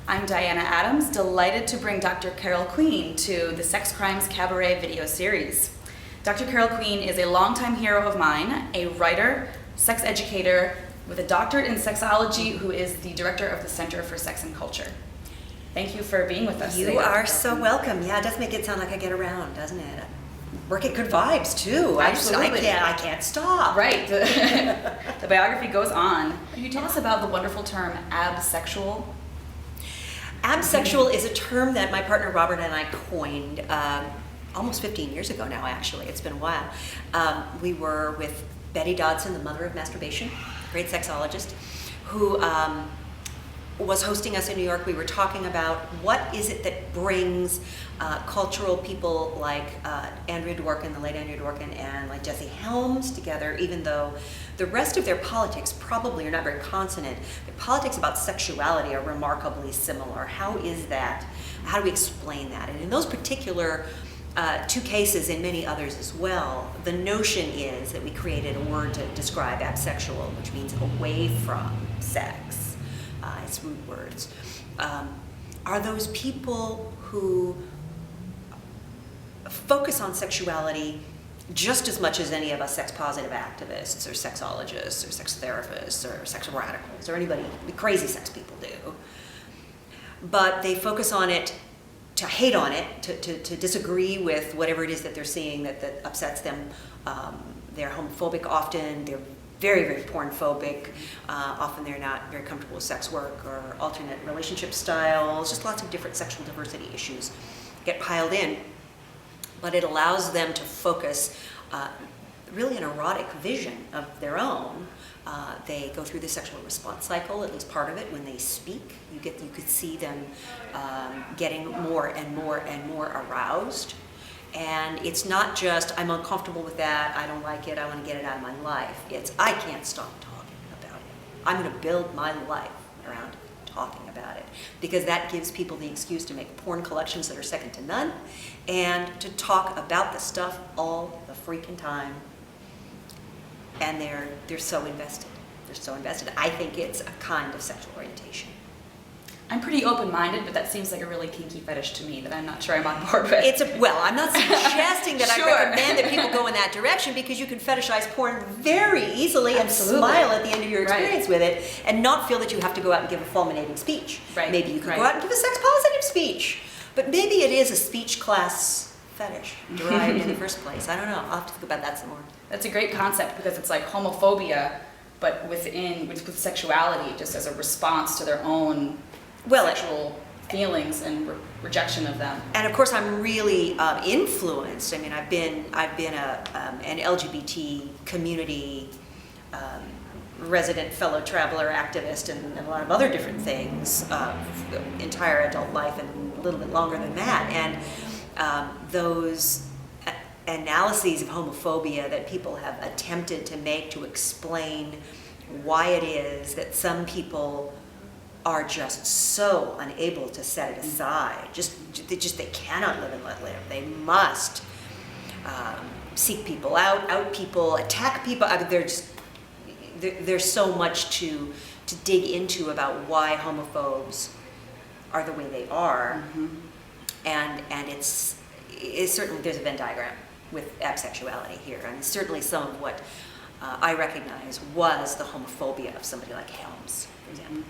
I'm Diana Adams, delighted to bring Dr. Carol Queen to the Sex Crimes Cabaret video series. Dr. Carol Queen is a longtime hero of mine, a writer, sex educator with a doctorate in sexology who is the director of the Center for Sex and Culture. Thank you for being with us today. You are so welcome. Yeah, it does make it sound like I get around, doesn't it? Work at good vibes too. Absolutely. I can't stop. Right. The biography goes on. Can you tell us about the wonderful term absexual? Absexual is a term that my partner Robert and I coined almost 15 years ago now, actually. It's been a while. We were with Betty Dodson, the mother of masturbation, great sexologist, who was hosting us in New York. We were talking about what is it that brings cultural people like Andrea Dworkin, the late Andrea Dworkin, and like Jesse Helms together, even though the rest of their politics probably are not very consonant. Their politics about sexuality are remarkably similar. How is that? How do we explain that? And in those particular two cases, and many others as well, the notion is that we created a word to describe absexual, which means away from sex. It's root words. Are those people who focus on sexuality just as much as any of us sex-positive activists or sexologists or sex therapists or sex radicals or anybody, crazy sex people do. But they focus on it to hate on it, to disagree with whatever it is that they're seeing that upsets them. They're homophobic often, they're very, very pornophobic. Often they're not very comfortable with sex work or alternate relationship styles, just lots of different sexual diversity issues get piled in. But it allows them to focus really an erotic vision of their own. They go through the sexual response cycle, at least part of it, when they speak. You could see them getting more and more and more aroused. And it's not just, I'm uncomfortable with that, I don't like it, I want to get it out of my life. It's, I can't stop talking about it. I'm going to build my life around talking about it. Because that gives people the excuse to make porn collections that are second to none, and to talk about the stuff all the freaking time. And they're so invested. They're so invested. I think it's a kind of sexual orientation. I'm pretty open-minded, but that seems like a really kinky fetish to me that I'm not sure I'm on board with. Well, I'm not suggesting that Sure. I recommend that people go in that direction, because you can fetishize porn very easily Absolutely. and smile at the end of your experience Right. with it and not feel that you have to go out and give a fulminating speech. Right. Maybe you could Right. go out and give a sex-positive speech. But maybe it is a speech class fetish derived in the first place. I don't know. I'll have to think about that some more. That's a great concept because it's like homophobia, but with sexuality, just as a response to their own sexual feelings and rejection of them. And of course, I'm really influenced. I mean, I've been an LGBT community resident fellow traveler activist and a lot of other different things, entire adult life and a little bit longer than that. And those analyses of homophobia that people have attempted to make to explain why it is that some people are just so unable to set it aside. They cannot live and let live. They must seek people out people, attack people. I mean, there's so much to dig into about why homophobes are the way they are. Mm-hmm. And it's certainly, there's a Venn diagram with absexuality here. And certainly some of what I recognize was the homophobia of somebody like Helms, for example.